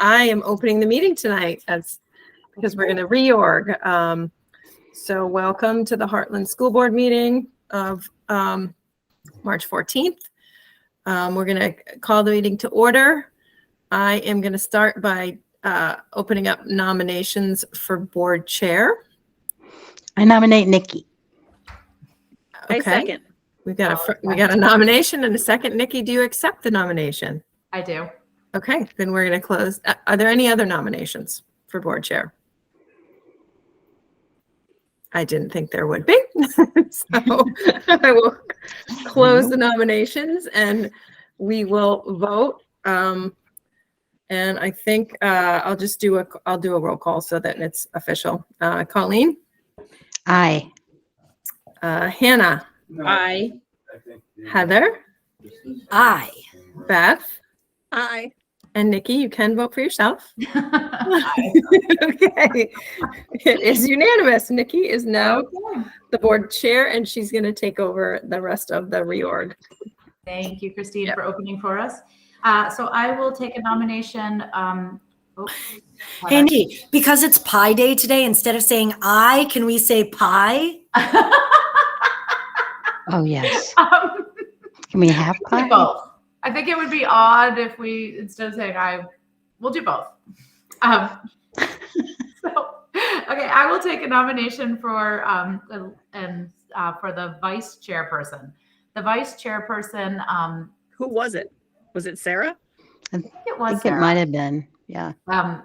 I am opening the meeting tonight because we're going to reorg. So welcome to the Heartland School Board meeting of March 14th. We're going to call the meeting to order. I am going to start by opening up nominations for board chair. I nominate Nikki. Okay. I second. We got a nomination and a second. Nikki, do you accept the nomination? I do. Okay, then we're going to close. Are there any other nominations for board chair? I didn't think there would be. So I will close the nominations and we will vote. And I think I'll do a roll call so that it's official. Colleen? Aye. Hannah? Aye. Heather? Aye. Beth? Aye. And Nikki, you can vote for yourself. Okay. It is unanimous. Nikki is now the board chair and she's going to take over the rest of the reorg. Thank you, Christine, for opening for us. So I will take a nomination. Hey, Nikki, because it's Pie Day today, instead of saying I, can we say pie? Oh, yes. Can we have pie? Both. I think it would be odd if we, instead of saying I, we'll do both. Okay, I will take a nomination for for the vice chairperson. The vice chairperson. Who was it? Was it Sarah? I think it was I think Sarah. it might have been. Yeah. The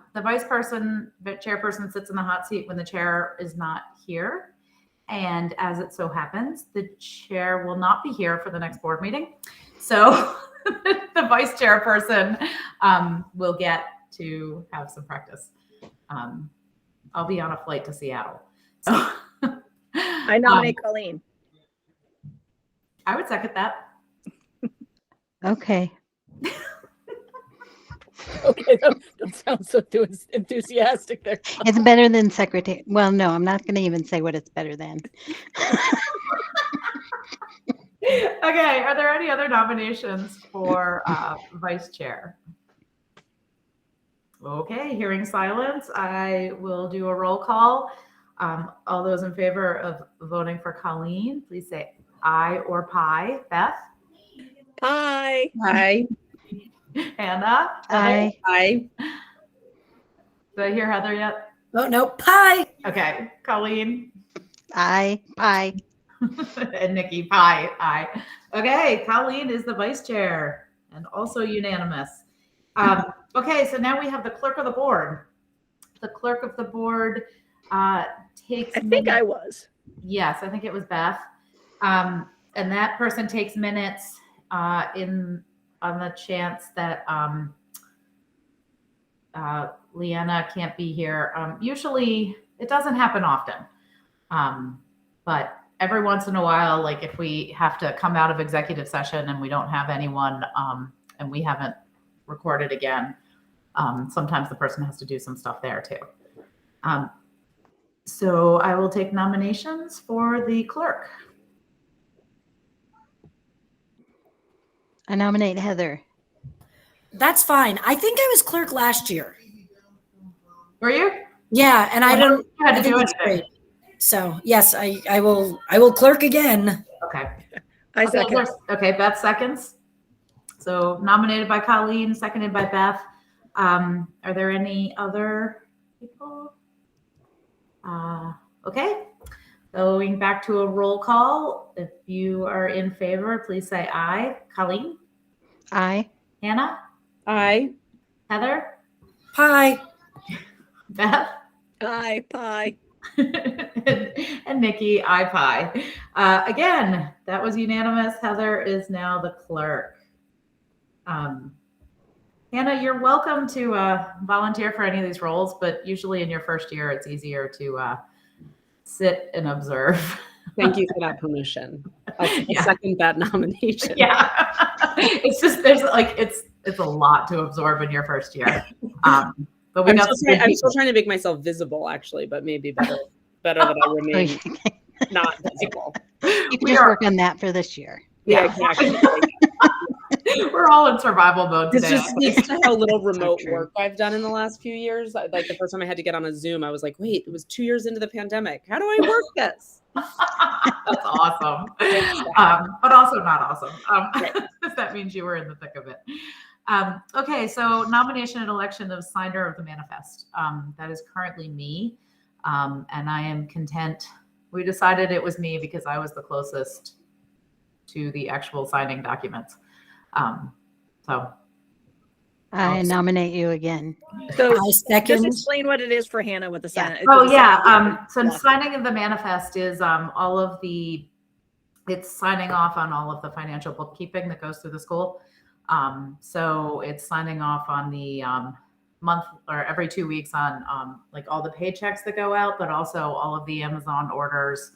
chairperson sits in the hot seat when the chair is not here. And as it so happens, the chair will not be here for the next board meeting. So the vice chairperson will get to have some practice. I'll be on a flight to Seattle. So I nominate Colleen. I would second that. Okay. Okay, that sounds so enthusiastic there. It's better than secretary. Well, no, I'm not going to even say what it's better than. Okay, are there any other nominations for vice chair? Okay, hearing silence, I will do a roll call. All those in favor of voting for Colleen, please say aye or pie. Beth? Pie. Aye. Hannah? Aye. Aye. Did I hear Heather yet? Oh, no, pie. Okay, Colleen? Aye. Pie. And Nikki, pie. Aye. Okay, Colleen is the vice chair and also unanimous. Okay, so now we have the clerk of the board. The clerk of the board takes. I think I was. Yes, I think it was Beth. And that person takes minutes on the chance that Leanna can't be here. Usually it doesn't happen often. But every once in a while, like if we have to come out of executive session and we don't have anyone and we haven't recorded again, sometimes the person has to do some stuff there too. So I will take nominations for the clerk. I nominate Heather. That's fine. I think I was clerk last year. Were you? Yeah, and I don't. You had to I think do it's it. great. So yes, I will clerk again. Okay. I second. Okay, Beth seconds. So nominated by Colleen, seconded by Beth. Are there any other people? Okay. Going back to a roll call. If you are in favor, please say aye. Colleen? Aye. Hannah? Aye. Heather? Pie. Beth? Aye. Pie. and Nikki, aye pie. Again, that was unanimous. Heather is now the clerk. Hannah, you're welcome to volunteer for any of these roles, but usually in your first year, it's easier to sit and observe. Thank you for that permission. I'll Yeah. second that nomination. Yeah. It's just, it's a lot to absorb in your first year. But I'm still trying to make myself visible, actually, but maybe better that I remain not visible. You can just work on that for this year. Yeah, exactly. We're all in survival mode It's today. just speaks to how little remote true. work I've done in the last few years. Like the first time I had to get on a Zoom, I was like, wait, it was 2 years into the pandemic. How do I work this? That's awesome. It's But also not awesome. Right. That means you were in the thick of it. Okay, so nomination and election of signer of the manifest. That is currently me. And I am content. We decided it was me because I was the closest to the actual signing documents. So I nominate you again. So I just second. explain what it is for Hannah with the sign. Oh yeah. So Yeah. signing of the manifest is it's signing off on all of the financial bookkeeping that goes through the school. So it's signing off on the month or every 2 weeks on like all the paychecks that go out, but also all of the Amazon orders,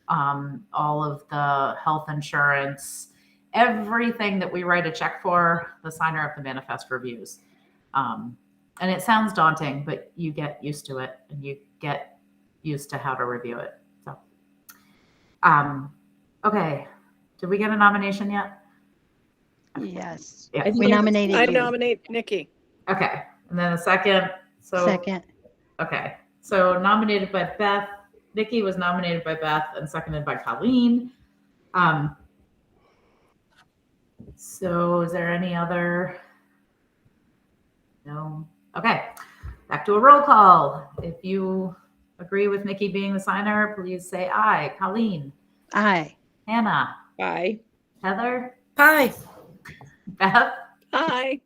all of the health insurance, everything that we write a check for, the signer of the manifest reviews. And it sounds daunting, but you get used to it and you get used to how to review it. So, okay. Did we get a nomination yet? Yes. Yeah. We nominated I you. nominate Nikki. Okay. And then a second. So, Second. okay. So nominated by Beth. Nikki was nominated by Beth and seconded by Colleen. So is there any other? No. Okay. Back to a roll call. If you agree with Nikki being the signer, please say aye. Colleen, Aye. Hannah, Bye. Heather, Hi. Beth, Hi.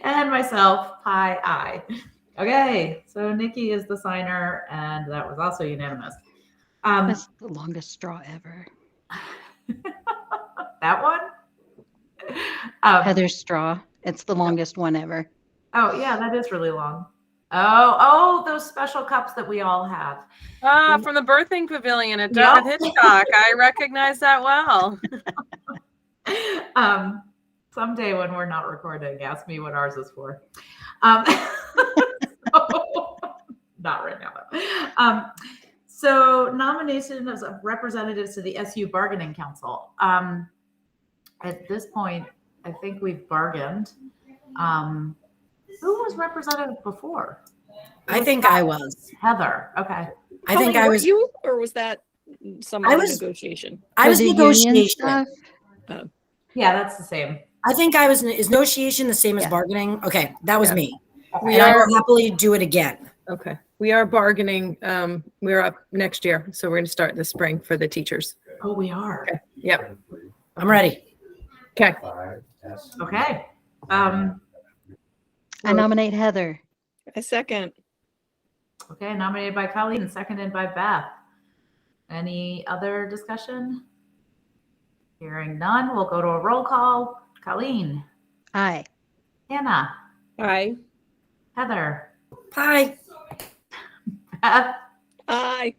and myself, aye. Okay, so Nikki is the signer, and that was also unanimous. That's the longest straw ever. That one? Heather's straw. It's the longest one ever. Oh, yeah, that is really long. Oh, those special cups that we all have. From the birthing pavilion at Yep. Dartmouth Hitchcock. I recognize that well. Someday when we're not recording, ask me what ours is for. Not right now, though. So nomination of representatives to the SU Bargaining Council. At this point, I think we've bargained. Who was representative before? I think I was. Heather. Okay. I think Colleen, I were was. you, or was that some I other was- negotiation? I was For the union negotiation. stuff? Yeah, that's the same. I think I was. Is negotiation the same as Yeah. bargaining? Okay, that was Yeah. me. We And I are will happily do it again. okay. We are bargaining. We're up next year, so we're going to start this spring for the teachers. Oh, we are. Yep. I'm ready. Okay. Okay. I nominate Heather. A second. Okay, nominated by Colleen and seconded by Beth. Any other discussion? Hearing none, we'll go to a roll call. Colleen, Aye. Hannah, Bye. Heather, Hi. Beth, Aye.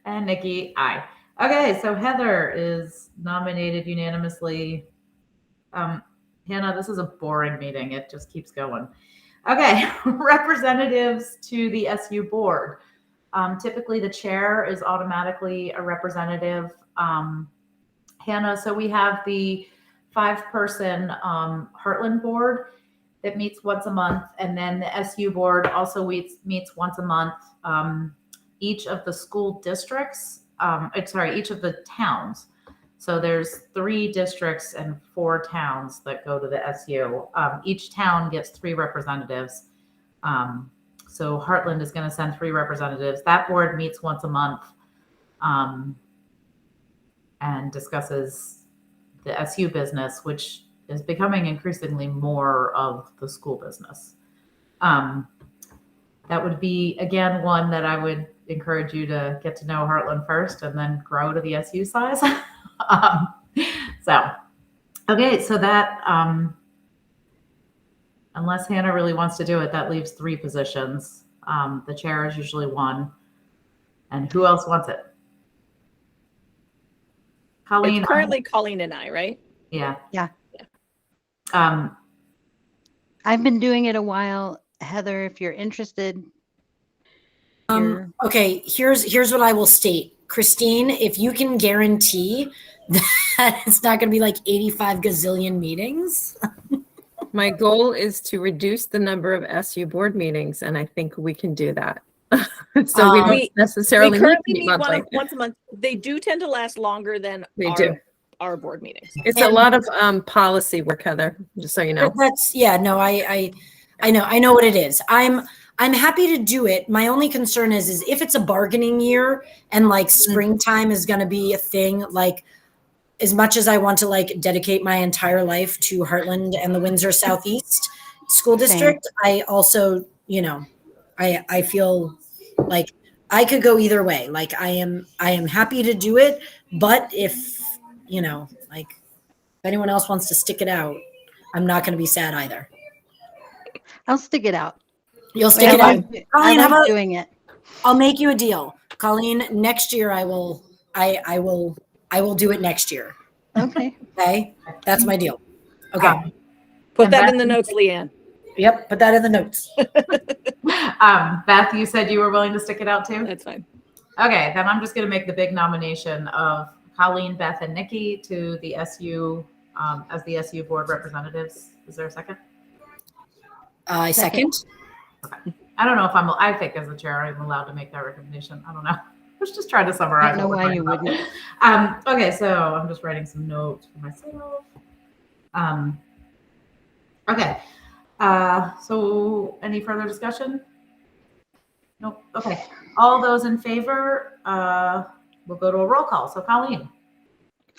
and Nikki. Aye. Okay, so Heather is nominated unanimously. Hannah, this is a boring meeting. It just keeps going. Okay, representatives to the SU board. Typically, the chair is automatically a representative. Hannah, so we have the 5-person Heartland board that meets once a month, and then the SU board also meets once a month. Each of the school districts, each of the towns. So there's 3 districts and 4 towns that go to the SU. Each town gets 3 representatives. So Heartland is going to send 3 representatives. That board meets once a month and discusses the SU business, which is becoming increasingly more of the school business. That would be, again, one that I would encourage you to get to know Heartland first and then grow to the SU size. So that, unless Hannah really wants to do it, that leaves 3 positions. The chair is usually 1. And who else wants it? Colleen. It's currently Colleen and I, right? Yeah. Yeah. Um, I've been doing it a while. Heather, if you're interested. Okay, here's what I will state. Christine, if you can guarantee that it's not going to be like 85 gazillion meetings. My goal is to reduce the number of SU board meetings, and I think we can do that. So we don't We necessarily need to currently meet meet monthly. once a month. They do tend to last longer than They do. our board meetings. It's a lot of policy work, Heather, just so you know. But that's no, I know what it is. I'm happy to do it. My only concern is if it's a bargaining year and like springtime is going to be a thing, like as much as I want to like dedicate my entire life to Heartland and the Windsor Southeast School District, I also, I feel like I could go either way. Like I am happy to do it, but if, like if anyone else wants to stick it out, I'm not going to be sad either. I'll stick it out. You'll stick it out. I Colleen, how like about doing it. I'll make you a deal. Colleen, next year I will do it next year. Okay. Okay? That's my deal. Okay. Put And that in Beth- the notes, Leanne. Yep, put that in the notes. Beth, you said you were willing to stick it out too? That's fine. Okay, then I'm just going to make the big nomination of Colleen, Beth, and Nikki to the SU as the SU board representatives. Is there a second? I second. I don't know if I think as the chair, I'm allowed to make that recommendation. I don't know. I was just trying to I summarize. don't know what we're why you talking wouldn't. about. Okay, so I'm just writing some notes for myself. Okay. So any further discussion? Nope. Okay. All those in favor, we'll go to a roll call. So Colleen,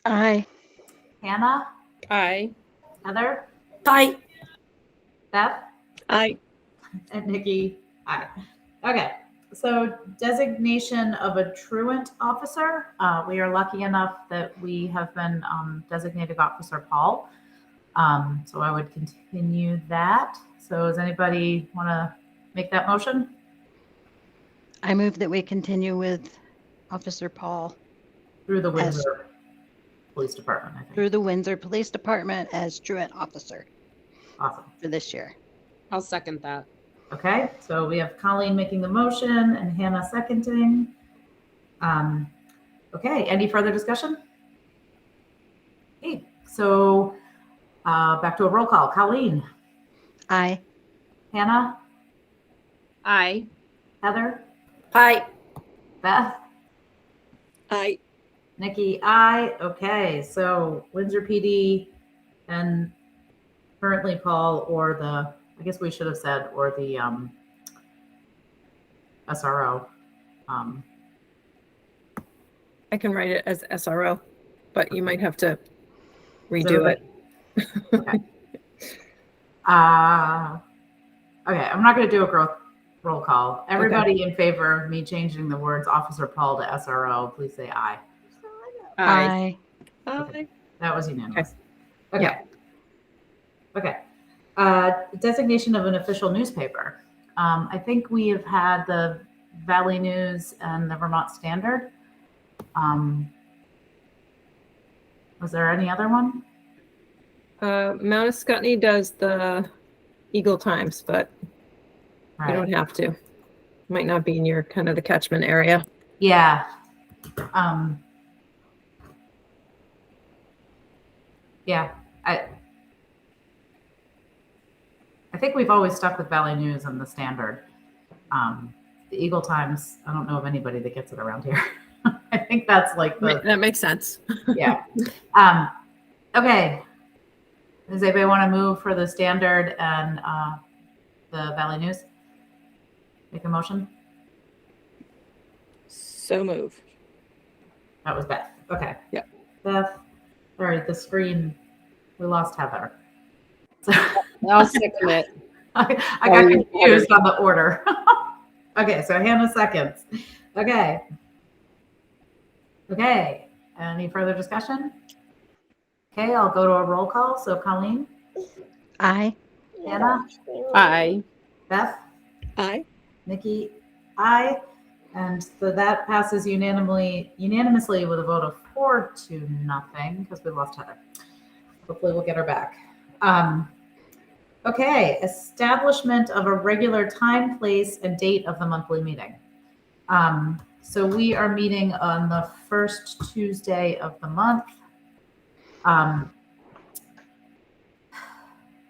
Aye. Hannah, Aye. Heather, Bye. Beth, Aye. and Nikki. Aye. Okay. So designation of a truant officer. We are lucky enough that we have been designated Officer Paul. So I would continue that. So does anybody want to make that motion? I move that we continue with Officer Paul Through the Yes. Windsor Police Department, I think. through the Windsor Police Department as truant officer Awesome. for this year. I'll second that. Okay, so we have Colleen making the motion and Hannah seconding. Okay, any further discussion? Okay, so back to a roll call. Colleen, Aye. Hannah, Aye. Heather, Bye. Beth, Aye. Nikki, I. Okay, so Windsor PD and currently Paul or I guess we should have said, or the SRO. I can write it as SRO, but you might have to redo it. Okay. Okay, I'm not going to do a roll call. Everybody in favor of me changing the words Officer Paul to SRO, please say aye. Aye. Aye. That was unanimous. Okay. Okay. Okay. Designation of an official newspaper. I think we have had the Valley News and the Vermont Standard. Was there any other one? Mount Escutney does the Eagle Times, but you Right. don't have to. Might not be in your kind of the catchment area. Yeah. Yeah. I think we've always stuck with Valley News and the Standard. The Eagle Times, I don't know of anybody that gets it around here. I think that's like That makes sense. yeah. Okay. Does anybody want to move for the Standard and the Valley News? Make a motion? So move. That was Beth. Okay. Yep. Beth. Sorry, the screen. We lost Heather. So I'll second it. I got confused on the order. Okay, so Hannah seconds. Okay. Okay. Any further discussion? Okay, I'll go to a roll call. So Colleen, Aye. Hannah, Aye. Beth, Aye. Nikki, I. And so that passes unanimously with a vote of 4-0 because we lost Heather. Hopefully we'll get her back. Okay, establishment of a regular time, place, and date of the monthly meeting. So we are meeting on the first Tuesday of the month.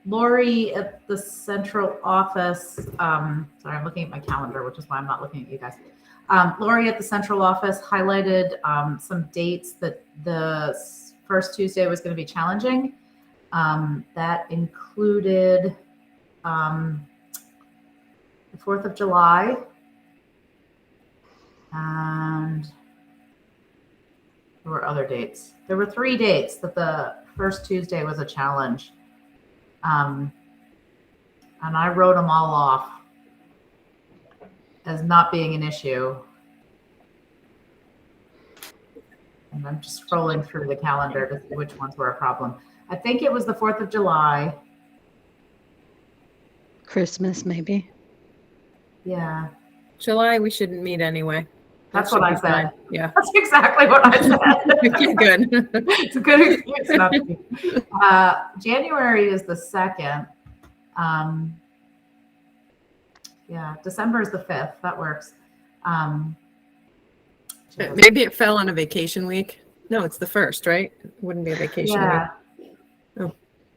Lori at the central office, sorry, I'm looking at my calendar, which is why I'm not looking at you guys. Lori at the central office highlighted some dates that the first Tuesday was going to be challenging. That included the 4th of July and there were other dates. There were 3 dates that the first Tuesday was a challenge. And I wrote them all off as not being an issue. And I'm just scrolling through the calendar to see which ones were a problem. I think it was the 4th of July. Christmas, maybe. Yeah, July, we shouldn't meet anyway. that's That what should I be said. fine. Yeah. That's exactly what I said. Okay, good. It's a good excuse not to meet. January is the 2nd. Yeah, December is the 5th. That works. Maybe it fell on a vacation week. No, it's the 1st, right? It wouldn't be a vacation Yeah. week.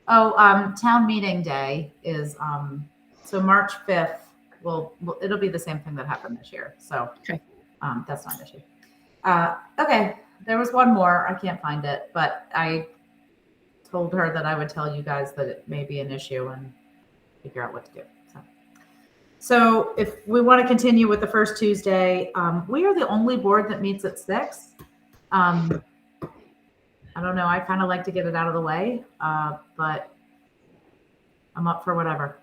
Town meeting day is so March 5th. Well, it'll be the same thing that happened this year. So Okay. that's not an issue. Okay, there was one more. I can't find it, but I told her that I would tell you guys that it may be an issue and figure out what to do. So if we want to continue with the first Tuesday, we are the only board that meets at 6. I don't know. I kind of like to get it out of the way, but I'm up for whatever.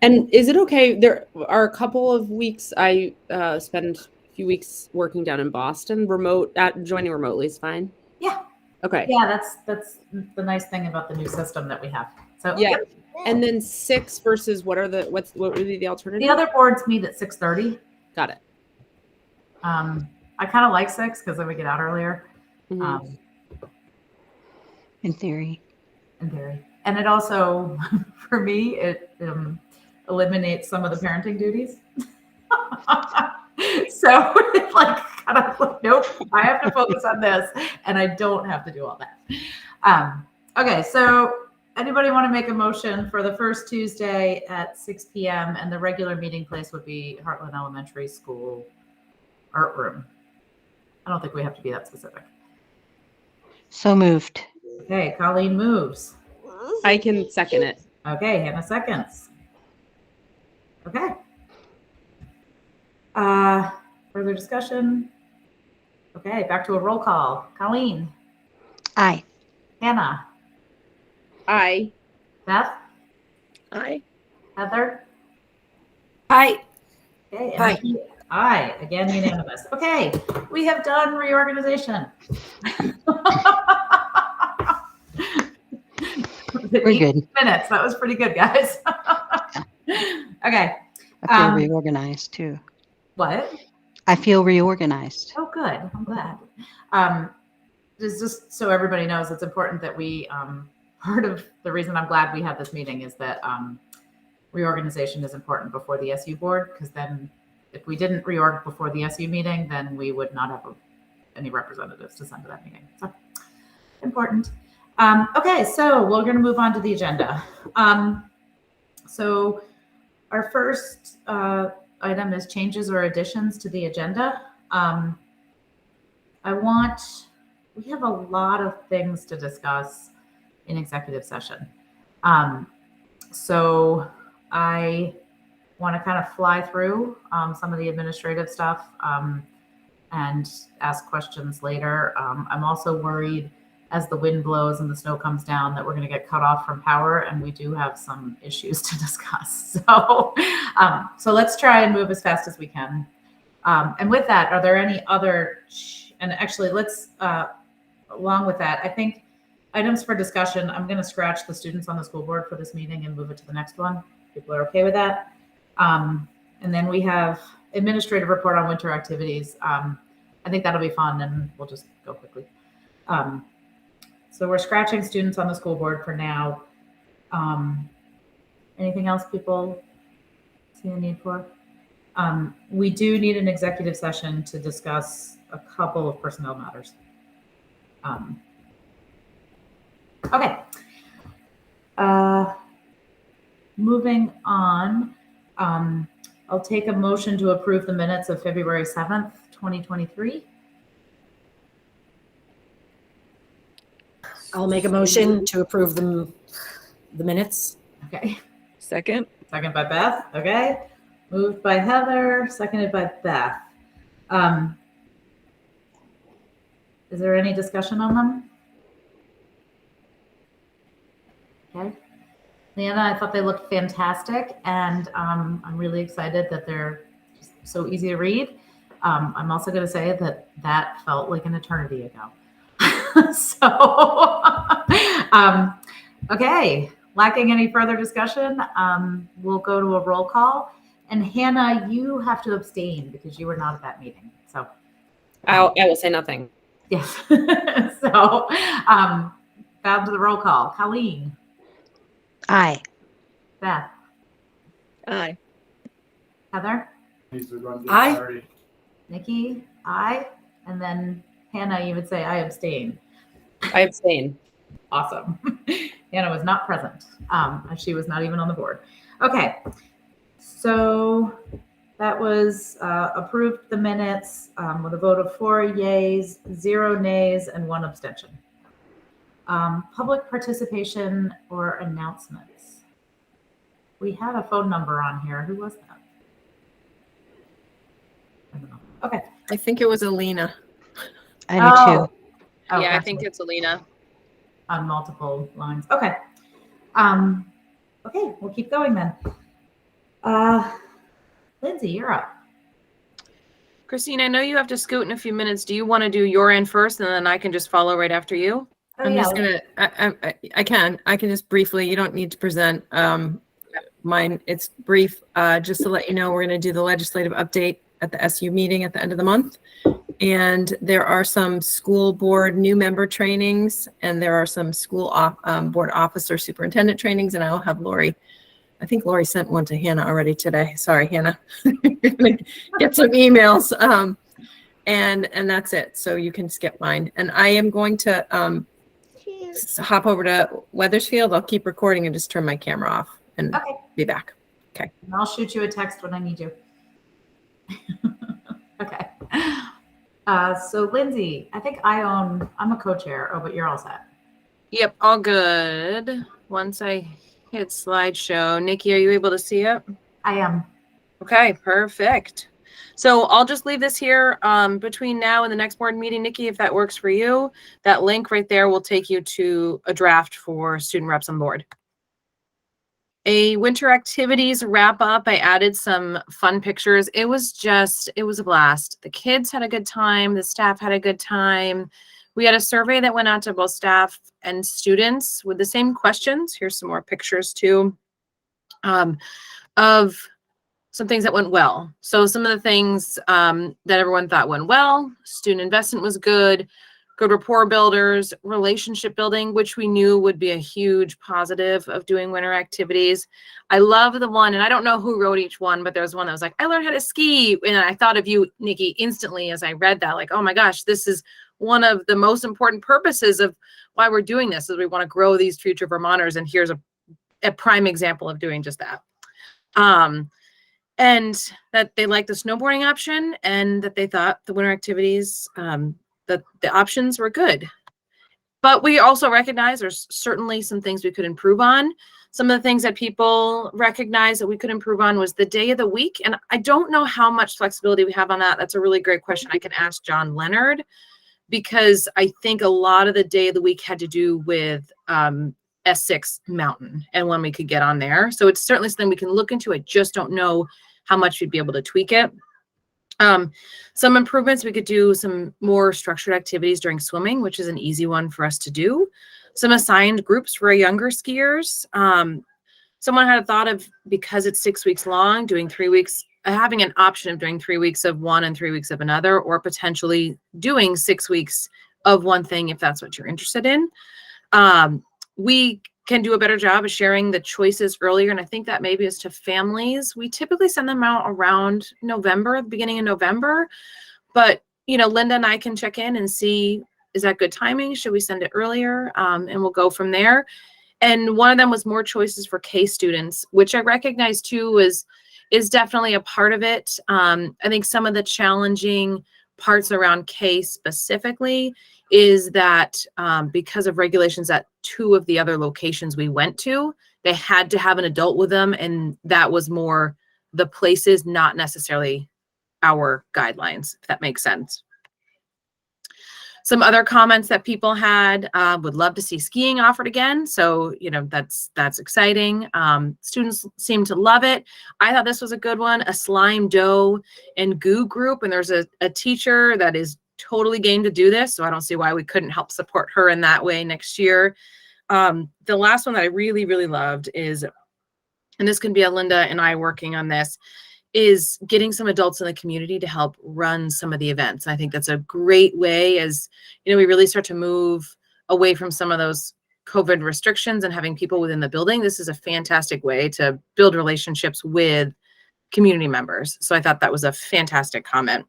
And is it okay? There are a couple of weeks I spend a few weeks working down in Boston. Joining remotely is fine. Yeah. Okay. Yeah, that's the nice thing about the new system that we have. So Yeah. And then 6 versus what would be the alternative? the other boards meet at 6:30. Got it. I kind of like 6 because then we get out earlier. Mhm. In theory. In theory, and it also, for me, it eliminates some of the parenting duties. So it's like kind of like, nope, I have to focus on this, and I don't have to do all that. Okay, so anybody want to make a motion for the first Tuesday at 6 p.m. and the regular meeting place would be Heartland Elementary School art room? I don't think we have to be that specific. So moved. Okay, Colleen moves. I can second it. Okay, Hannah seconds. Okay. Further discussion? Okay, back to a roll call. Colleen, Aye. Hannah, Aye. Beth, Aye. Heather. Hi. Okay, and Aye. aye, again unanimous. Okay, we have done reorganization. We're good. Minutes. That was pretty good, guys. Okay. I feel reorganized too. What? I feel reorganized. Oh, good. I'm glad. Just so everybody knows, it's important that we, part of the reason I'm glad we had this meeting is that reorganization is important before the SU board, because then if we didn't reorg before the SU meeting, then we would not have any representatives to send to that meeting. So important. Okay, so we're going to move on to the agenda. So our first item is changes or additions to the agenda. We have a lot of things to discuss in executive session. So I want to kind of fly through some of the administrative stuff and ask questions later. I'm also worried as the wind blows and the snow comes down that we're going to get cut off from power, and we do have some issues to discuss. So let's try and move as fast as we can. And with that, are there any other, and actually let's, along with that, I think items for discussion, I'm going to scratch the students on the school board for this meeting and move it to the next one. People are okay with that. And then we have administrative report on winter activities. I think that'll be fun, and we'll just go quickly. So we're scratching students on the school board for now. Anything else people see a need for? We do need an executive session to discuss a couple of personnel matters. Okay. Moving on, I'll take a motion to approve the minutes of February 7th, 2023. I'll make a motion to approve the minutes. Okay. Second. Second by Beth. Okay. Moved by Heather, seconded by Beth. Is there any discussion on them? Okay. Leanna, I thought they looked fantastic, and I'm really excited that they're just so easy to read. I'm also going to say that felt like an eternity ago. So, okay. Lacking any further discussion, we'll go to a roll call. And Hannah, you have to abstain because you were not at that meeting. So I will say nothing. yes. So down to the roll call. Colleen, Aye. Beth, Aye. Heather, Aye. Nikki, I, and then Hannah, you would say I abstain. I abstain. Awesome. Hannah was not present. She was not even on the board. Okay. So that was approved the minutes with a vote of 4 yeas, 0 nays, and 1 abstention. Public participation or announcements. We had a phone number on here. Who was that? I don't know. Okay. I think it was Alina. I do too. Oh, Yeah, I gotcha. think it's Alina. On multiple lines. Okay. Okay, we'll keep going then. Lindsay, you're up. Christine, I know you have to scoot in a few minutes. Do you want to do your end first, and then I can just follow right after you? Oh, I'm yeah. just gonna. I can just briefly. You don't need to present. Mine. It's brief. Just to let you know, we're gonna do the legislative update at the SU meeting at the end of the month, and there are some school board new member trainings, and there are some school board officer superintendent trainings, and I'll have Lori. I think Lori sent one to Hannah already today. Sorry, Hannah. You're gonna get some emails. And that's it. So you can skip mine. And I am going to hop over to Weathersfield. I'll keep recording and just turn my camera off and Okay. be back. And I'll shoot you a text when I need you. Okay. So Lindsay, I think I'm a co-chair. Oh, but you're all set. Yep, all good. Once I hit slideshow. Nikki, are you able to see it? I am. Okay, perfect. So I'll just leave this here between now and the next board meeting, Nikki, if that works for you. That link right there will take you to a draft for student reps on board. A winter activities wrap up. I added some fun pictures. It was a blast. The kids had a good time. The staff had a good time. We had a survey that went out to both staff and students with the same questions. Here's some more pictures too of some things that went well. So some of the things that everyone thought went well: student investment was good rapport builders, relationship building, which we knew would be a huge positive of doing winter activities. I love the one, and I don't know who wrote each one, but there was one that was like, I learned how to ski. And I thought of you, Nikki, instantly as I read that, like, oh my gosh, this is one of the most important purposes of why we're doing this, is we want to grow these future Vermonters. And here's a prime example of doing just that. And that they liked the snowboarding option, and that they thought the winter activities, that the options were good. But we also recognize there's certainly some things we could improve on. Some of the things that people recognize that we could improve on was the day of the week. And I don't know how much flexibility we have on that. That's a really great question. I can ask John Leonard, because I think a lot of the day of the week had to do with S6 Mountain and when we could get on there. So it's certainly something we can look into. I just don't know how much we'd be able to tweak it. Some improvements, we could do some more structured activities during swimming, which is an easy one for us to do. Some assigned groups for our younger skiers. Someone had a thought of, because it's 6 weeks long, doing 3 weeks, having an option of doing 3 weeks of one and 3 weeks of another, or potentially doing 6 weeks of one thing if that's what you're interested in. We can do a better job of sharing the choices earlier. And I think that maybe is to families. We typically send them out around November, the beginning of November. But, Linda and I can check in and see that good timing? Should we send it earlier? And we'll go from there. And one of them was more choices for K students, which I recognize too is definitely a part of it. I think some of the challenging parts around K specifically is that because of regulations at 2 of the other locations we went to, they had to have an adult with them, and that was more the places, not necessarily our guidelines, if that makes sense. Some other comments that people had, would love to see skiing offered again. So, you know, that's exciting. Students seem to love it. I thought this was a good one, a slime dough and goo group. And there's a teacher that is totally game to do this. So I don't see why we couldn't help support her in that way next year. The last one that I really, really loved is, and this can be a Linda and I working on this, is getting some adults in the community to help run some of the events. I think that's a great way, as you know, we really start to move away from some of those COVID restrictions and having people within the building. This is a fantastic way to build relationships with community members. So I thought that was a fantastic comment.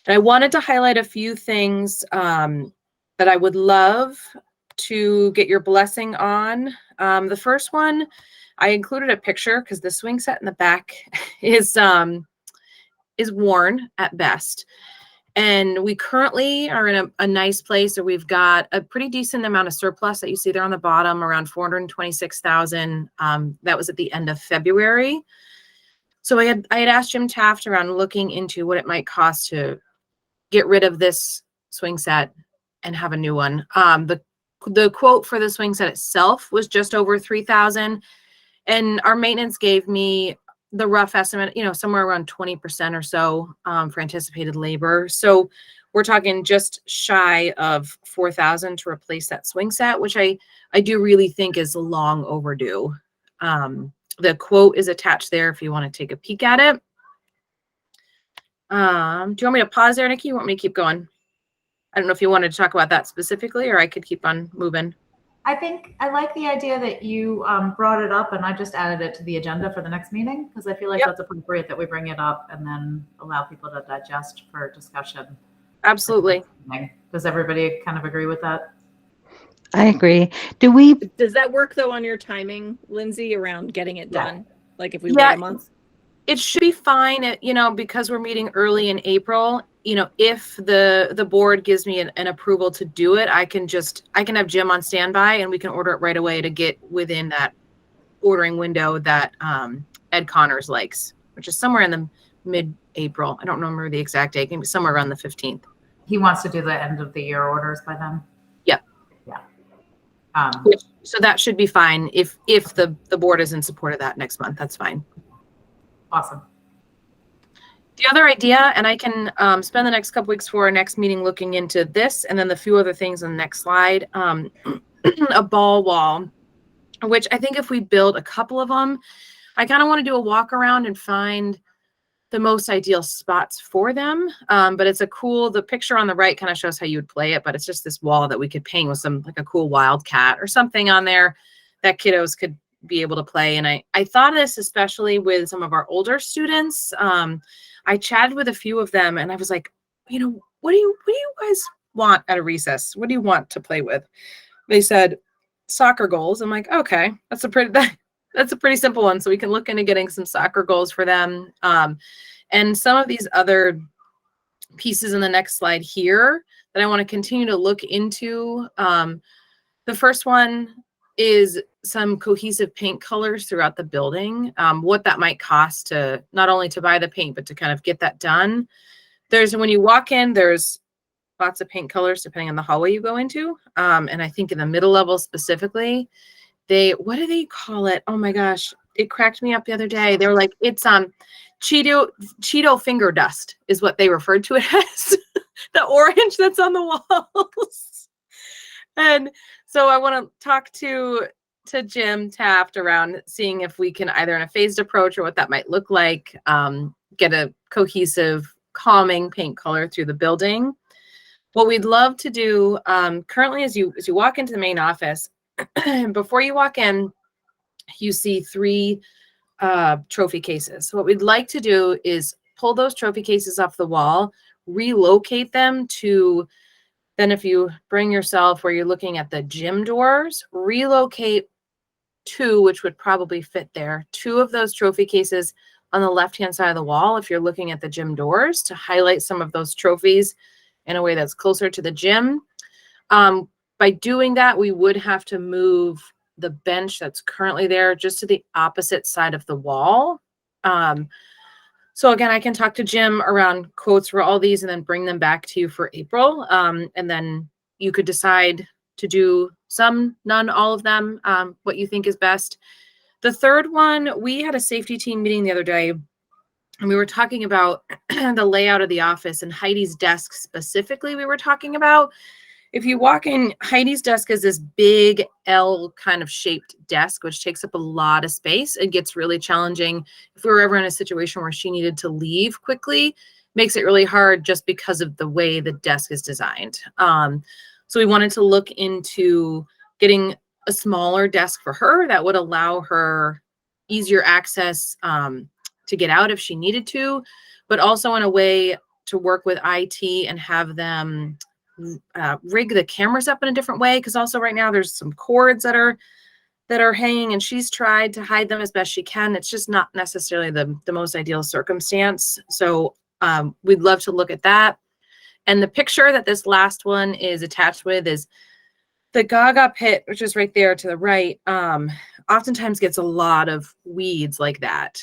And I wanted to highlight a few things that I would love to get your blessing on. The first one, I included a picture because the swing set in the back is worn at best. And we currently are in a nice place where we've got a pretty decent amount of surplus that you see there on the bottom, around 426,000. That was at the end of February. So I had asked Jim Taft around looking into what it might cost to get rid of this swing set and have a new one. The quote for the swing set itself was just over $3,000. And our maintenance gave me the rough estimate, you know, somewhere around 20% or so for anticipated labor. So we're talking just shy of $4,000 to replace that swing set, which I do really think is long overdue. The quote is attached there if you want to take a peek at it. Do you want me to pause there, Nikki? You want me to keep going? I don't know if you wanted to talk about that specifically, or I could keep on moving. I think I like the idea that you brought it up, and I just added it to the agenda for the next meeting because I feel like that's appropriate that we bring it up and then allow people to digest for discussion. Absolutely. Does everybody kind of agree with that? I agree. Does that work though on your timing, Lindsay, around getting it done? Like if we wait a month? It should be fine, you know, because we're meeting early in April. You know, if the board gives me an approval to do it, I can have Jim on standby and we can order it right away to get within that ordering window that Ed Connors likes, which is somewhere in the mid-April. I don't remember the exact date, maybe somewhere around the 15th. He wants to do the end of the year orders by then. Yep. Yeah. So that should be fine if the board is in support of that next month. That's fine. Awesome. The other idea, and I can spend the next couple weeks for our next meeting looking into this, and then the few other things on the next slide, a ball wall, which I think if we build a couple of them, I kind of want to do a walk around and find the most ideal spots for them. But it's the picture on the right kind of shows how you would play it, but it's just this wall that we could paint with some, like a cool wildcat or something on there that kiddos could be able to play. And I thought of this especially with some of our older students. I chatted with a few of them and I was like, you know, what do you guys want at a recess? What do you want to play with? They said soccer goals. I'm like, okay, that's a pretty simple one. So we can look into getting some soccer goals for them. And some of these other pieces in the next slide here that I want to continue to look into. The first one is some cohesive paint colors throughout the building, what that might cost to not only to buy the paint, but to kind of get that done. When you walk in, there's lots of paint colors depending on the hallway you go into. And I think in the middle level specifically, what do they call it? Oh my gosh, it cracked me up the other day. They were like, it's Cheeto finger dust is what they referred to it as. The orange that's on the walls. And so I want to talk to Jim Taft around seeing if we can either in a phased approach or what that might look like, get a cohesive, calming paint color through the building. What we'd love to do currently as you walk into the main office, before you walk in, you see 3 trophy cases. So what we'd like to do is pull those trophy cases off the wall, relocate them to, then if you bring yourself where you're looking at the gym doors, relocate 2, which would probably fit there, 2 of those trophy cases on the left-hand side of the wall if you're looking at the gym doors, to highlight some of those trophies in a way that's closer to the gym. By doing that, we would have to move the bench that's currently there just to the opposite side of the wall. So again, I can talk to Jim around quotes for all these and then bring them back to you for April. And then you could decide to do some, none, all of them, what you think is best. The third one, we had a safety team meeting the other day, and we were talking about the layout of the office, and Heidi's desk specifically we were talking about. If you walk in, Heidi's desk is this big L kind of shaped desk, which takes up a lot of space. It gets really challenging if we were ever in a situation where she needed to leave quickly. Makes it really hard just because of the way the desk is designed. So we wanted to look into getting a smaller desk for her that would allow her easier access to get out if she needed to, but also in a way to work with IT and have them rig the cameras up in a different way, because also right now there's some cords that are hanging, and she's tried to hide them as best she can. It's just not necessarily the most ideal circumstance. So we'd love to look at that. And the picture that this last one is attached with is the Gaga pit, which is right there to the right. Oftentimes gets a lot of weeds like that,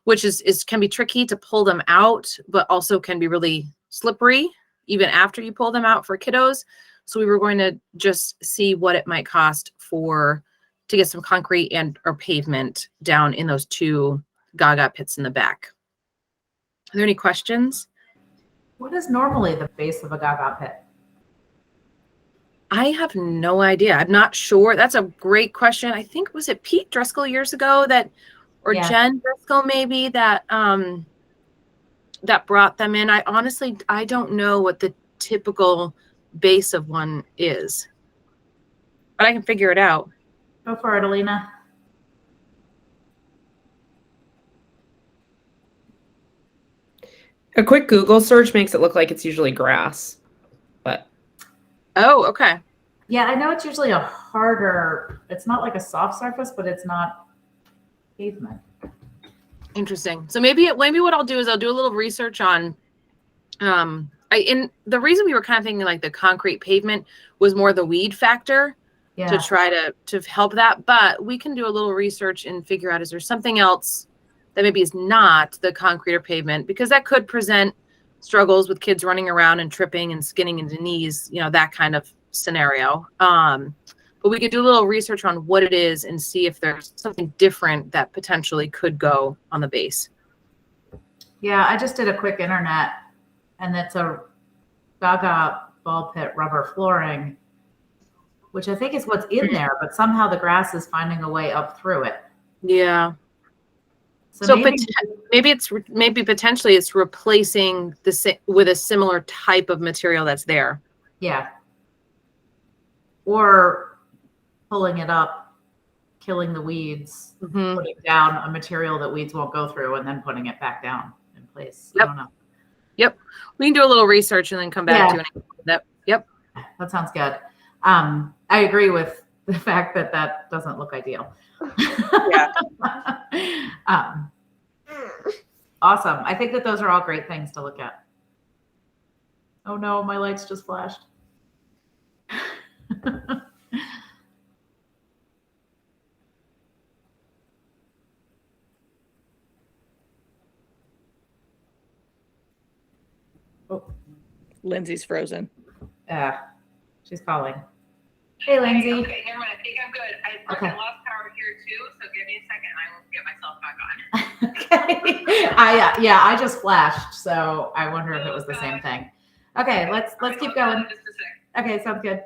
which can be tricky to pull them out, but also can be really slippery even after you pull them out for kiddos. So we were going to just see what it might cost to get some concrete or pavement down in those 2 Gaga pits in the back. Are there any questions? What is normally the base of a Gaga pit? I have no idea. I'm not sure. That's a great question. I think, was it Pete Driscoll years ago or Yeah. Jen Driscoll maybe that brought them in? I don't know what the typical base of one is, but I can figure it out. Go for it, Alina. A quick Google search makes it look like it's usually grass, but Oh, okay. Yeah, I know it's usually it's not like a soft surface, but it's not pavement. Interesting. So maybe what I'll do is I'll do a little research on, the reason we were kind of thinking like the concrete pavement was more the weed factor to try to help that. But we can do a little research and figure out, is there something else that maybe is not the concrete or pavement, because that could present struggles with kids running around and tripping and skinning into knees, that kind of scenario. But we could do a little research on what it is and see if there's something different that potentially could go on the base. Yeah, I just did a quick internet, and it's a Gaga ball pit rubber flooring, which I think is what's in there, but somehow the grass is finding a way up through it. Yeah. So maybe potentially it's replacing with a similar type of material that's there. Yeah. Or pulling it up, killing the weeds, Mm-hmm. putting down a material that weeds won't go through, and then putting it back down in place. Yep. I don't know. Yep. We can do a little research and then come back to it. Yep. That sounds good. I agree with the fact that doesn't look ideal. Yeah. Awesome. I think that those are all great things to look at. Oh no, my lights just flashed. Oh, Lindsay's frozen. she's calling. Hey, Lindsay. Okay, never mind. I think I'm good. Okay. I lost power here too, so give me a second and I will get myself back on. Okay. I just flashed, so I wonder if it was the same thing. Okay, let's keep going. Just a sec. Okay, sounds good.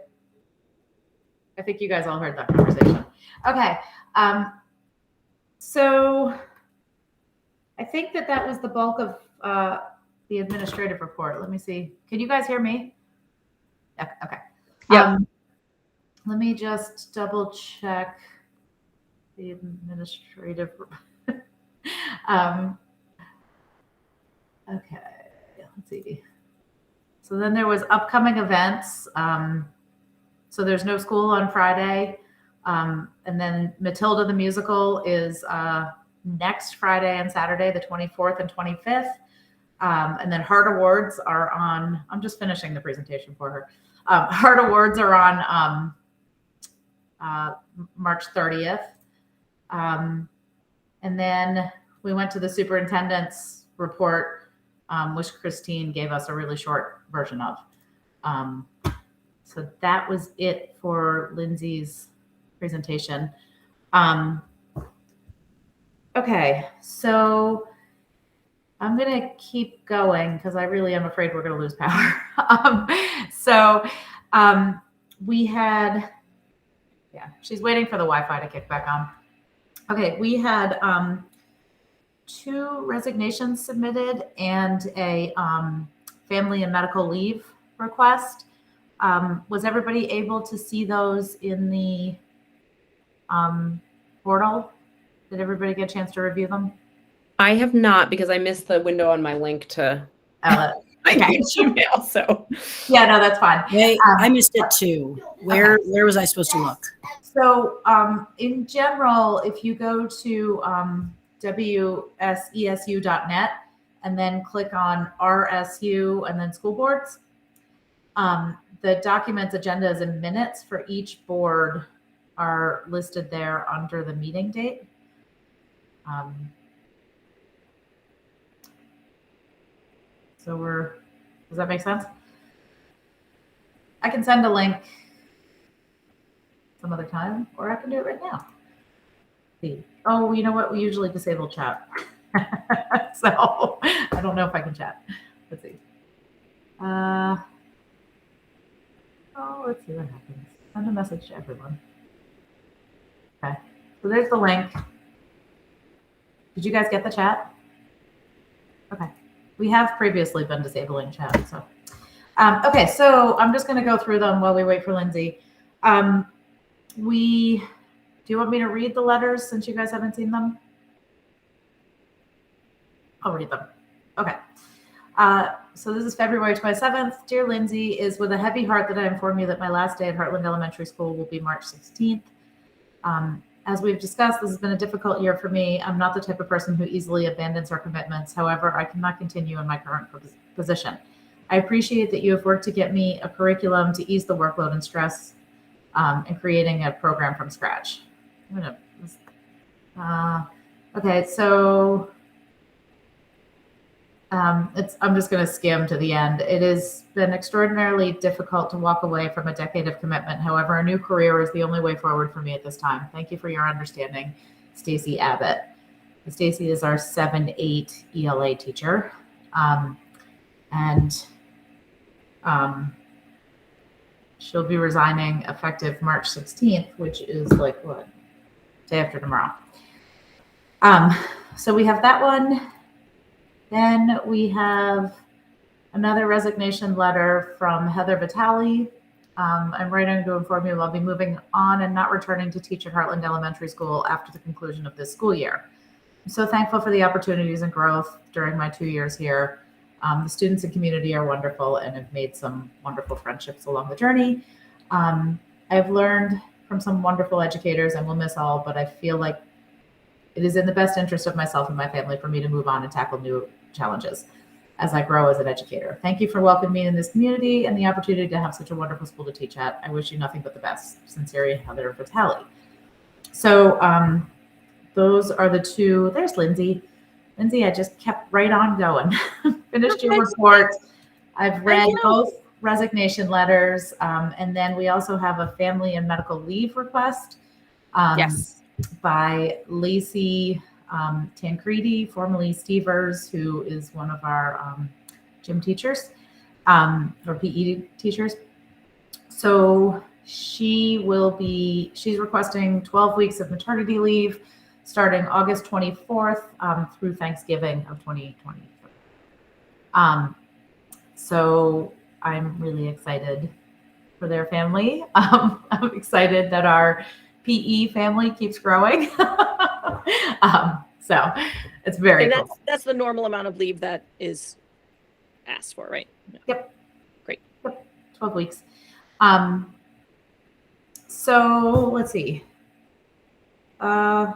I think you guys all heard that conversation. Okay. So I think that was the bulk of the administrative report. Let me see. Can you guys hear me? Okay. Yeah. Let me just double check the administrative. Okay. Let's let's see. So then there was upcoming events. So there's no school on Friday. And then Matilda the musical is next Friday and Saturday, the 24th and 25th. And then Heart Awards are on, I'm just finishing the presentation for her. Heart Awards are on March 30th. And then we went to the superintendent's report, which Christine gave us a really short version of. So that was it for Lindsay's presentation. Okay, so I'm going to keep going because I really am afraid we're going to lose power. We had, yeah, she's waiting for the Wi-Fi to kick back on. Okay, we had 2 resignations submitted and a family and medical leave request. Was everybody able to see those in the portal? Did everybody get a chance to review them? I have not because I missed the window on my link to my Gmail. So Yeah, no, that's fine. Wait, I missed it too. Where was I supposed to look? So in general, if you go to wsesu.net and then click on RSU and then school boards, the documents, agendas, and minutes for each board are listed there under the meeting date. Does that make sense? I can send a link some other time, or I can do it right now. See. Oh, you know what? We usually disable chat. So I don't know if I can chat. Let's see. Let's see what happens. Send a message to everyone. Okay. So there's the link. Did you guys get the chat? Okay. We have previously been disabling chat. So, okay. So I'm just going to go through them while we wait for Lindsay. Do you want me to read the letters since you guys haven't seen them? I'll read them. Okay. So this is February 27th. Dear Lindsay, is with a heavy heart that I inform you that my last day at Heartland Elementary School will be March 16th. As we've discussed, this has been a difficult year for me. I'm not the type of person who easily abandons our commitments. However, I cannot continue in my current position. I appreciate that you have worked to get me a curriculum to ease the workload and stress and creating a program from scratch. Okay, so I'm just going to skim to the end. It has been extraordinarily difficult to walk away from a decade of commitment. However, a new career is the only way forward for me at this time. Thank you for your understanding, Stacy Abbott. Stacy is our 7-8 ELA teacher. She'll be resigning effective March 16th, which is like what? Day after tomorrow. So we have that one. Then we have another resignation letter from Heather Vitale. I'm writing to inform you I'll be moving on and not returning to teach at Heartland Elementary School after the conclusion of this school year. I'm so thankful for the opportunities and growth during my 2 years here. The students and community are wonderful and have made some wonderful friendships along the journey. I've learned from some wonderful educators and will miss all, but I feel like it is in the best interest of myself and my family for me to move on and tackle new challenges as I grow as an educator. Thank you for welcoming me in this community and the opportunity to have such a wonderful school to teach at. I wish you nothing but the best. Sincerely, Heather Vitale. So those are the two. There's Lindsay. Lindsay, I just kept right on going. Finished your report. I've read both resignation letters. And then we also have a family and medical leave request. Yes. By Lacey Tancredi, formerly Stevers, who is one of our gym teachers or PE teachers. So she's requesting 12 weeks of maternity leave starting August 24th through Thanksgiving of 2023. So I'm really excited for their family. I'm excited that our PE family keeps growing. So it's very cool. That's the normal amount of leave that is asked for, right? Yep. Great. Yep. 12 weeks. So let's see. I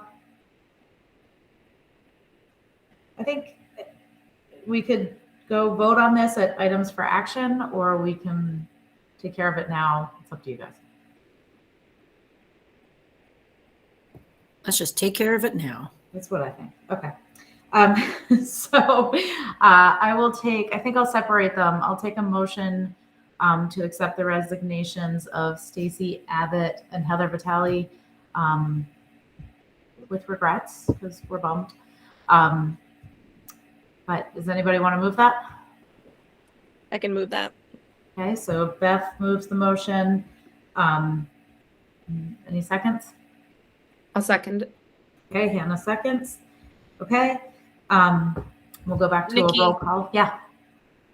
think we could go vote on this at items for action, or we can take care of it now. It's up to you guys. Let's just take care of it now. That's what I think. Okay. So I think I'll separate them. I'll take a motion to accept the resignations of Stacy Abbott and Heather Vitale with regrets, because we're bummed. But does anybody want to move that? I can move that. Okay, so Beth moves the motion. Any seconds? I'll second. Okay, Hannah seconds. Okay. We'll go back to Nikki? a roll call. Yeah.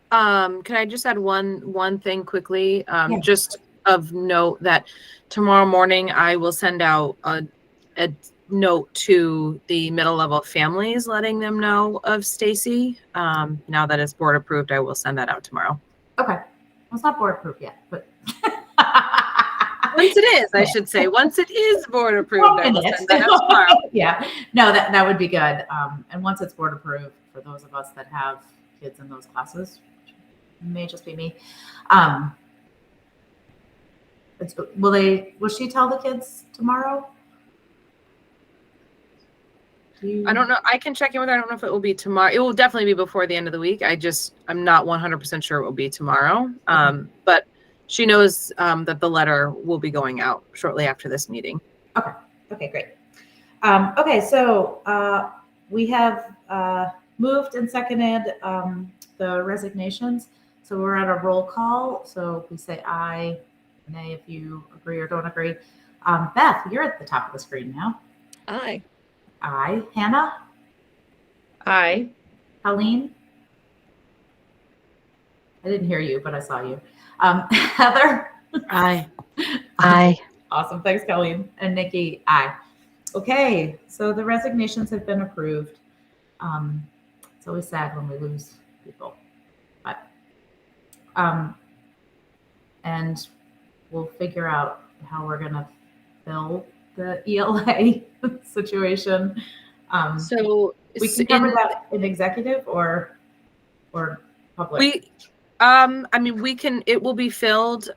Can I just add one thing quickly? Yeah. Just of note that tomorrow morning I will send out a note to the middle level families, letting them know of Stacy. Now that it's board approved, I will send that out tomorrow. Okay. Well, it's not board approved yet, but Once it is, I should say, once it is board approved, I will send that out tomorrow. Yeah. No, that would be good. And once it's board approved, for those of us that have kids in those classes, may just be me. Will she tell the kids tomorrow? I don't know. I can check in with her. I don't know if it will be tomorrow. It will definitely be before the end of the week. I'm not 100% sure it will be tomorrow. But she knows that the letter will be going out shortly after this meeting. Okay, great. Okay, so we have moved and seconded the resignations. So we're at a roll call. So we say aye, nay if you agree or don't agree. Beth, you're at the top of the screen now. Aye. Aye. Hannah? Aye. Colleen? I didn't hear you, but I saw you. Heather? Aye. Aye. Awesome. Thanks, Colleen. And Nikki? Aye. Okay, so the resignations have been approved. It's always sad when we lose people, but and we'll figure out how we're gonna fill the ELA situation. So We can cover that in executive or public. It will be filled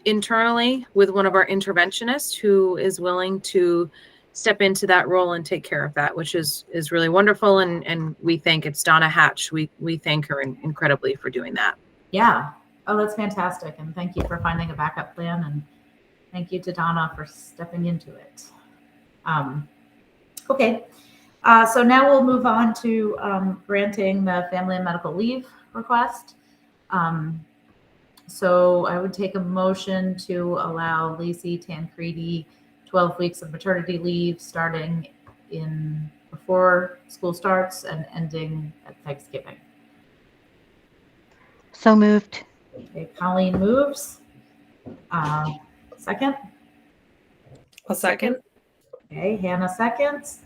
internally with one of our interventionists who is willing to step into that role and take care of that, which is really wonderful. And we thank it's Donna Hatch. We thank her incredibly for doing that. Yeah. Oh, that's fantastic. And thank you for finding a backup plan. And thank you to Donna for stepping into it. Okay. So now we'll move on to granting the family and medical leave request. So I would take a motion to allow Lacey Tancredi 12 weeks of maternity leave starting before school starts and ending at Thanksgiving. So moved. Okay, Colleen moves. Second. I'll second. Okay, Hannah seconds.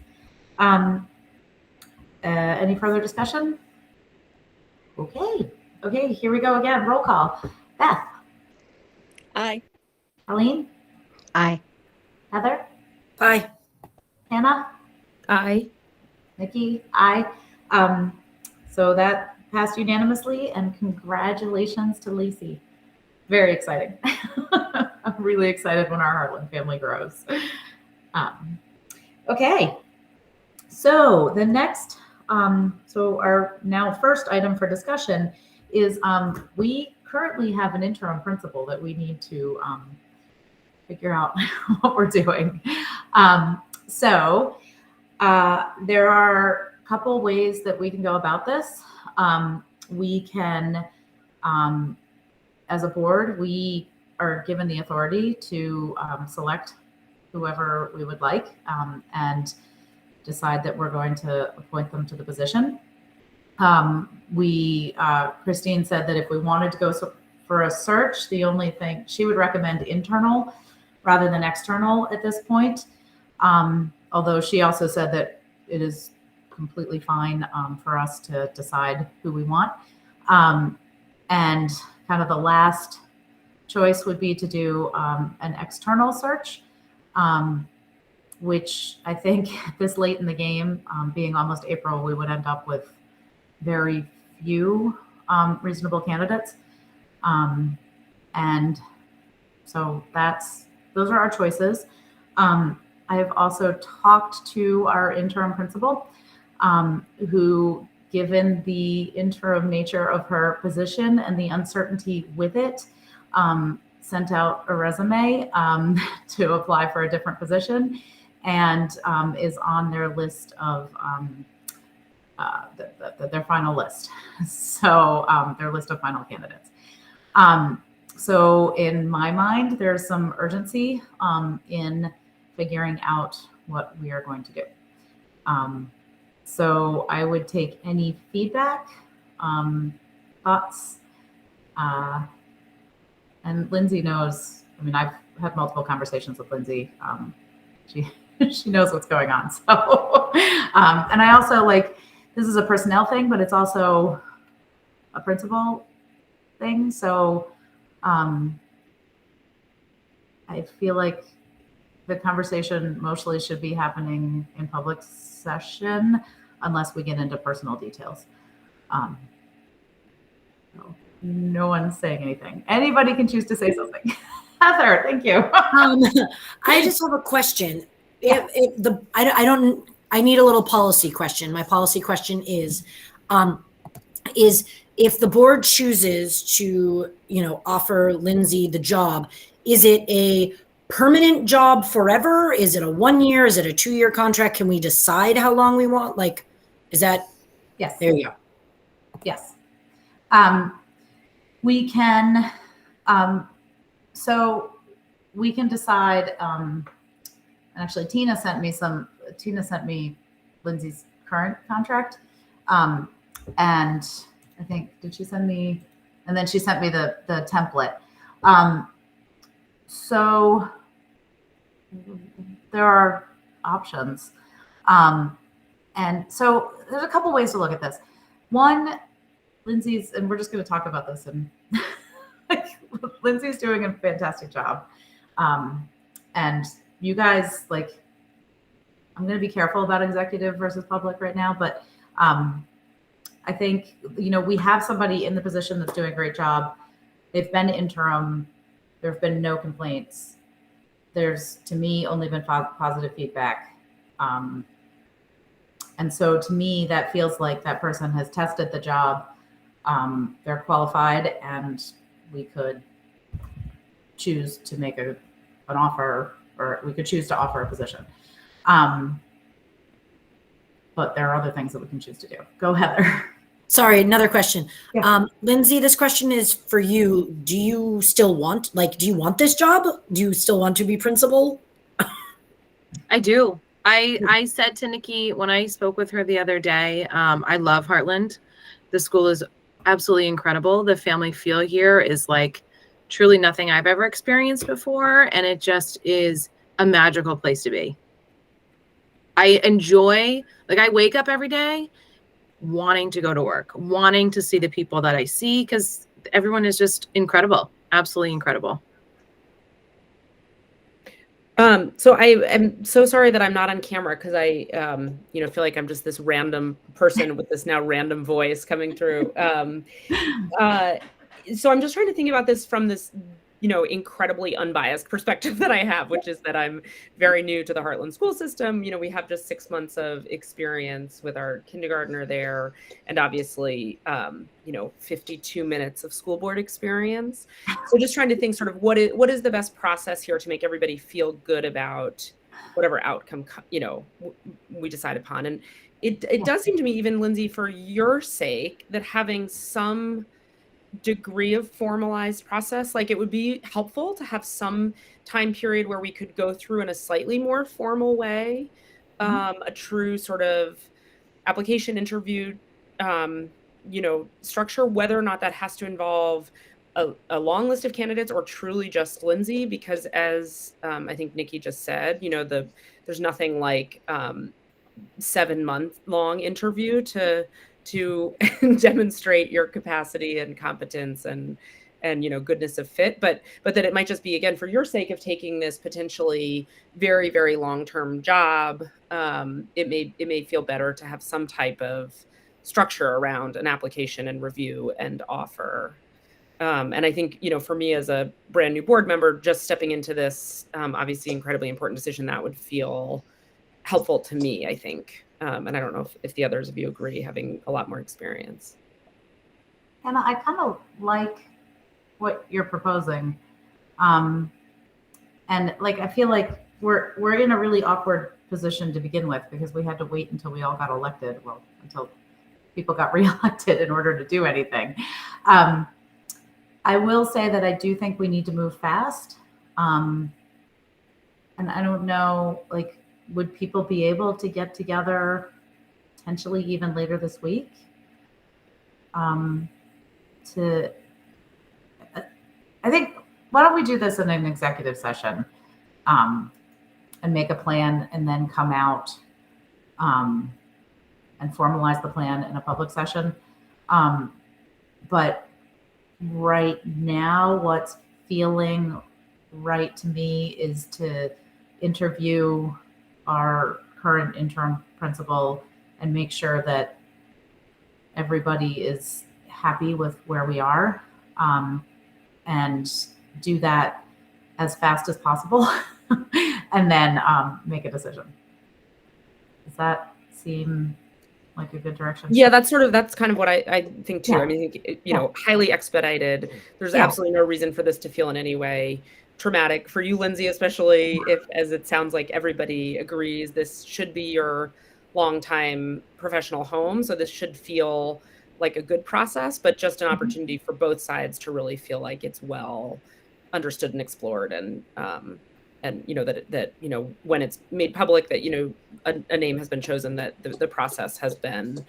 Any further discussion? Okay, here we go again. Roll call. Beth. Aye. Colleen. Aye. Heather. Aye. Hannah. Aye. Nikki. Aye. So that passed unanimously, and congratulations to Lacey. Very exciting. I'm really excited when our Heartland family grows. Okay. So the next, so our now first item for discussion is we currently have an interim principal that we need to figure out what we're doing. So there are a couple ways that we can go about this. We can, as a board, we are given the authority to select whoever we would like and decide that we're going to appoint them to the position. Christine said that if we wanted to go for a search, the only thing she would recommend internal rather than external at this point. Although she also said that it is completely fine for us to decide who we want. And kind of the last choice would be to do an external search, which I think this late in the game, being almost April, we would end up with very few reasonable candidates. And so those are our choices. I have also talked to our interim principal, who, given the interim nature of her position and the uncertainty with it, sent out a resume to apply for a different position, and is on their list of their final list. So their list of final candidates. So in my mind, there's some urgency in figuring out what we are going to do. So I would take any feedback, thoughts, and Lindsay knows, I mean, I've had multiple conversations with Lindsay. She knows what's going on. So, and I also, like, this is a personnel thing, but it's also a principal thing. So I feel like the conversation mostly should be happening in public session unless we get into personal details. So no one's saying anything. Anybody can choose to say something. Heather, thank you. I just have a question. I need a little policy question. My policy question is if the board chooses to, offer Lindsay the job, is it a permanent job forever? Is it a 1 year? Is it a 2-year contract? Can we decide how long we want? Like, is that? Yes. There you go. Yes. We can, so we can decide, and actually Tina sent me Lindsay's current contract. And I think, did she send me, and then she sent me the template. So there are options. And so there's a couple ways to look at this. One, Lindsay's, and we're just going to talk about this, and Lindsay's doing a fantastic job. And you guys, like, I'm going to be careful about executive versus public right now, but I think, we have somebody in the position that's doing a great job. They've been interim. There have been no complaints. There's, to me, only been positive feedback. And so to me, that feels like that person has tested the job. They're qualified, and we could choose to make an offer, or we could choose to offer a position. But there are other things that we can choose to do. Go, Heather. Sorry, another question. Yeah. Lindsay, this question is for you. Do you still want, do you want this job? Do you still want to be principal? I do. I said to Nikki when I spoke with her the other day, I love Heartland. The school is absolutely incredible. The family feel here is like truly nothing I've ever experienced before. And it just is a magical place to be. I enjoy, I wake up every day wanting to go to work, wanting to see the people that I see, because everyone is just incredible. Absolutely incredible. So I am so sorry that I'm not on camera, because I, feel like I'm just this random person with this now random voice coming through. So I'm just trying to think about this from this, incredibly unbiased perspective that I have, which is that I'm very new to the Heartland school system. We have just 6 months of experience with our kindergartner there, and obviously, 52 minutes of school board experience. So just trying to think sort of what is the best process here to make everybody feel good about whatever outcome, we decide upon. And it does seem to me, even Lindsay, for your sake, that having some degree of formalized process, it would be helpful to have some time period where we could go through in a slightly more formal way, a true sort of application interview, structure, whether or not that has to involve a long list of candidates or truly just Lindsay, because as I think Nikki just said, there's nothing like 7-month long interview to to demonstrate your capacity and competence and goodness of fit, but that it might just be, again, for your sake of taking this potentially very, very long-term job. It may feel better to have some type of structure around an application and review and offer. And I think, for me as a brand new board member, just stepping into this, obviously incredibly important decision, that would feel helpful to me, I think. And I don't know if the others of you agree, having a lot more experience. And I kind of like what you're proposing. And like, I feel like we're in a really awkward position to begin with, because we had to wait until we all got elected. Well, until people got reelected in order to do anything. I will say that I do think we need to move fast. And I don't know, like, would people be able to get together potentially even later this week? I think, why don't we do this in an executive session, and make a plan, and then come out and formalize the plan in a public session. But right now, what's feeling right to me is to interview our current interim principal and make sure that everybody is happy with where we are, and do that as fast as possible, and then make a decision. Does that seem like a good direction? Yeah, that's kind of what I think too. Yeah. I mean, highly expedited. There's absolutely no reason for this to feel in any way traumatic for you, Lindsay, especially if, as it sounds like everybody agrees, this should be your longtime professional home. So this should feel like a good process, but just an opportunity for both sides to really feel like it's well understood and explored, and that when it's made public that a name has been chosen, that the process has been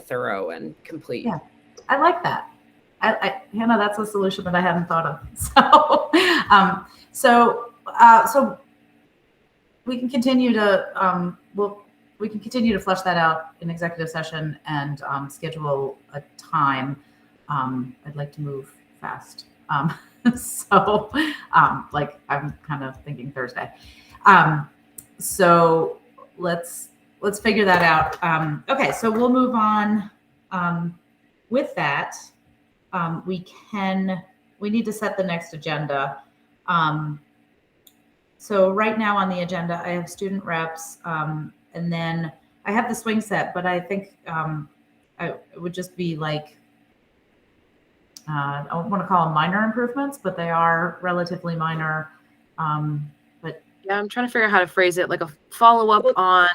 thorough and complete. Yeah, I like that. Hannah, that's a solution that I hadn't thought of. So, so we can continue to we can continue to flesh that out in executive session and schedule a time. I'd like to move fast. So like, I'm kind of thinking Thursday. So let's figure that out. Okay, so we'll move on. With that, we need to set the next agenda. So right now on the agenda, I have student reps, and then I have the swing set, but I think it would just be like, I don't want to call them minor improvements, but they are relatively minor. But yeah, I'm trying to figure out how to phrase it, like a follow-up on.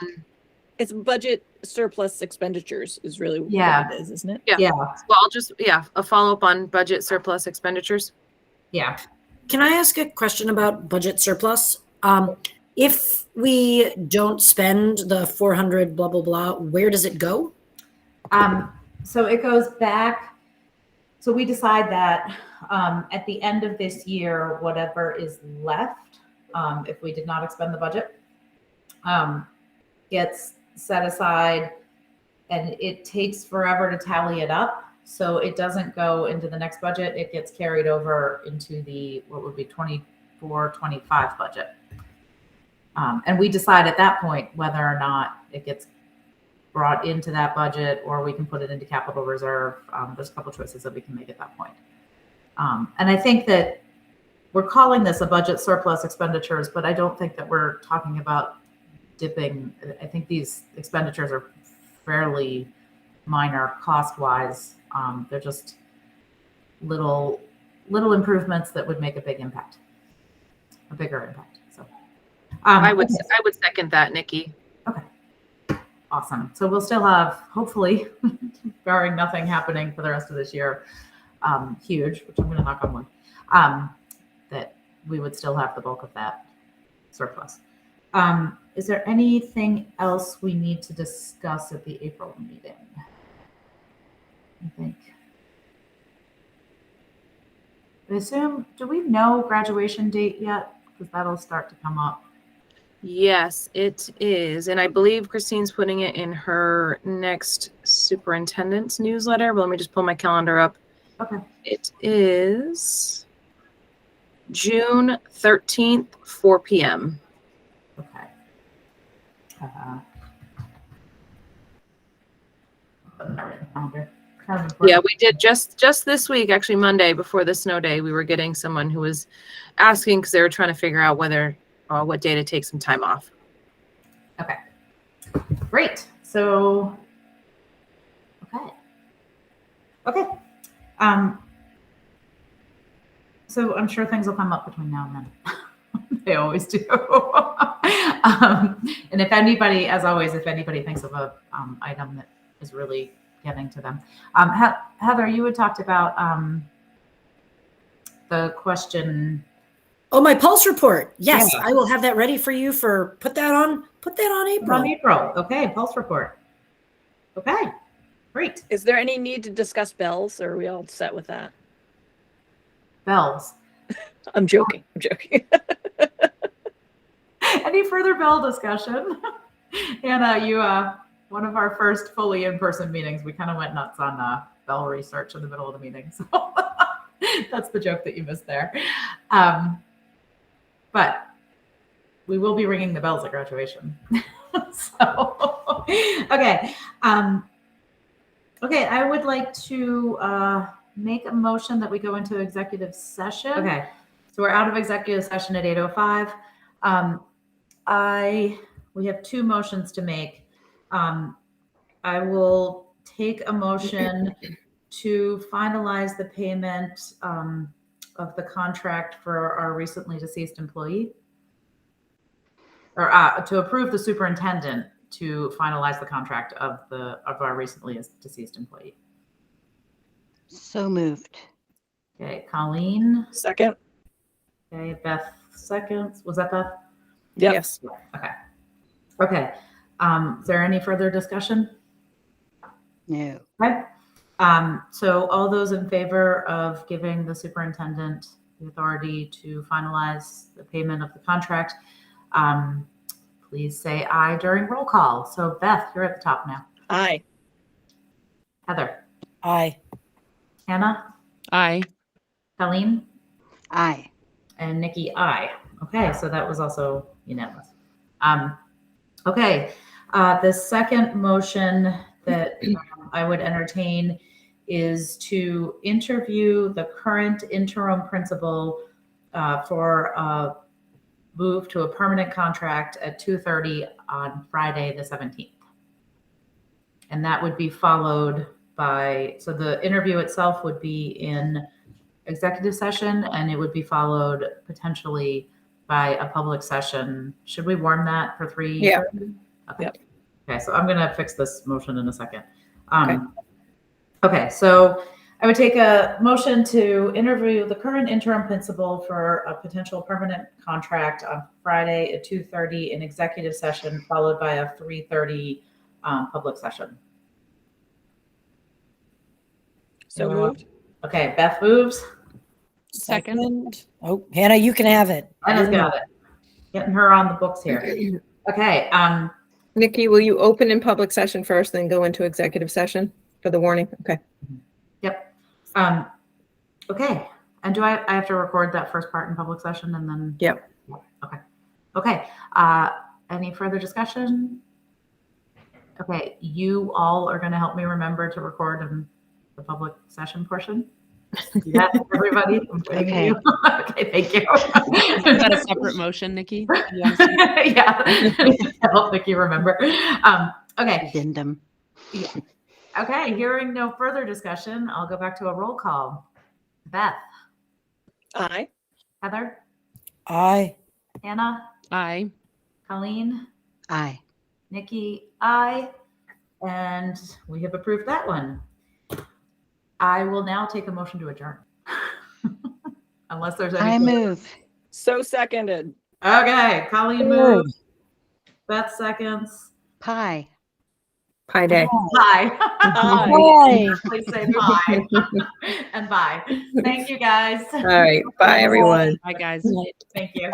It's budget surplus expenditures is really what it is, isn't it? yeah, Well, I'll just, a follow-up on budget surplus expenditures. yeah. Can I ask a question about budget surplus? If we don't spend the 400 blah, blah, blah, where does it go? So it goes back. So we decide that at the end of this year, whatever is left, if we did not expend the budget, gets set aside, and it takes forever to tally it up. So it doesn't go into the next budget. It gets carried over into the, what would be 24-25 budget. And we decide at that point whether or not it gets brought into that budget, or we can put it into capital reserve. There's a couple choices that we can make at that point. And I think that we're calling this a budget surplus expenditures, but I don't think that we're talking about dipping. I think these expenditures are fairly minor cost-wise. They're just little improvements that would make a big impact, a bigger impact. So I would second that, Nikki. Okay. Awesome. So we'll still have, hopefully, barring nothing happening for the rest of this year, huge, which I'm going to knock on wood, that we would still have the bulk of that surplus. Is there anything else we need to discuss at the April meeting? I think. I assume, do we know graduation date yet? Because that'll start to come up. Yes, it is. And I believe Christine's putting it in her next superintendent's newsletter, but let me just pull my calendar up. Okay. It is June 13th, 4 p.m. Okay. Yeah, we did just this week, actually Monday before the snow day, we were getting someone who was asking because they were trying to figure out whether what day to take some time off. Okay. Great. So, okay. So I'm sure things will come up between now and then. They always do. And if anybody, as always, if anybody thinks of a item that is really getting to them. Heather, you had talked about the question. Oh, my pulse report. Yes, Yeah. I will have that ready for you for put that on April. On April. Okay, pulse report. Okay, great. Is there any need to discuss bells, or are we all set with that? Bells. I'm joking. I'm joking. Any further bell discussion? Anna, you one of our first fully in-person meetings, we kind of went nuts on bell research in the middle of the meeting. So that's the joke that you missed there. But we will be ringing the bells at graduation. So, okay. Okay, I would like to make a motion that we go into executive session. Okay, so we're out of executive session at 8:05. We have two motions to make. I will take a motion to finalize the payment of the contract for our recently deceased employee, or to approve the superintendent to finalize the contract of our recently deceased employee. So moved. Okay, Colleen. Second. Okay, Beth seconds. Was that Beth? Yep. Yes. Okay. Okay. Is there any further discussion? No. Okay. So all those in favor of giving the superintendent the authority to finalize the payment of the contract, please say aye during roll call. So Beth, you're at the top now. Aye. Heather. Aye. Hannah. Aye. Colleen. Aye. And Nikki, aye. Okay, so that was also unanimous. Okay, the second motion that I would entertain is to interview the current interim principal for a move to a permanent contract at 2:30 on Friday, the 17th. And that would be followed by, so the interview itself would be in executive session, and it would be followed potentially by a public session. Should we warn that for 3? Yeah. Okay. Yep. Okay, so I'm going to fix this motion in a second. Okay. Okay, so I would take a motion to interview the current interim principal for a potential permanent contract on Friday at 2:30 in executive session, followed by a 3:30 public session. So moved. Okay, Beth moves. Second. Oh, Hannah, you can have it. Anna's got it. Getting her on the books here. Okay. Nikki, will you open in public session first, then go into executive session for the warning? Okay. Yep. Okay. And do I have to record that first part in public session and then? Yep. Okay. Okay. Any further discussion? Okay. You all are going to help me remember to record in the public session portion. Yeah, everybody. Okay. Okay, thank you. Is that a separate motion, Nikki? Yeah, help Nikki remember. Okay. Addendum. Yeah. Okay, hearing no further discussion, I'll go back to a roll call. Beth. Aye. Heather. Aye. Hannah. Aye. Colleen. Aye. Nikki. Aye. And we have approved that one. I will now take a motion to adjourn. Unless there's any. I move. So seconded. Okay, Colleen moves. Beth seconds. Pie. Pie day. Bye. Aye. Please say bye. And bye. Thank you guys. All right. Bye, everyone. Bye, guys. Thank you.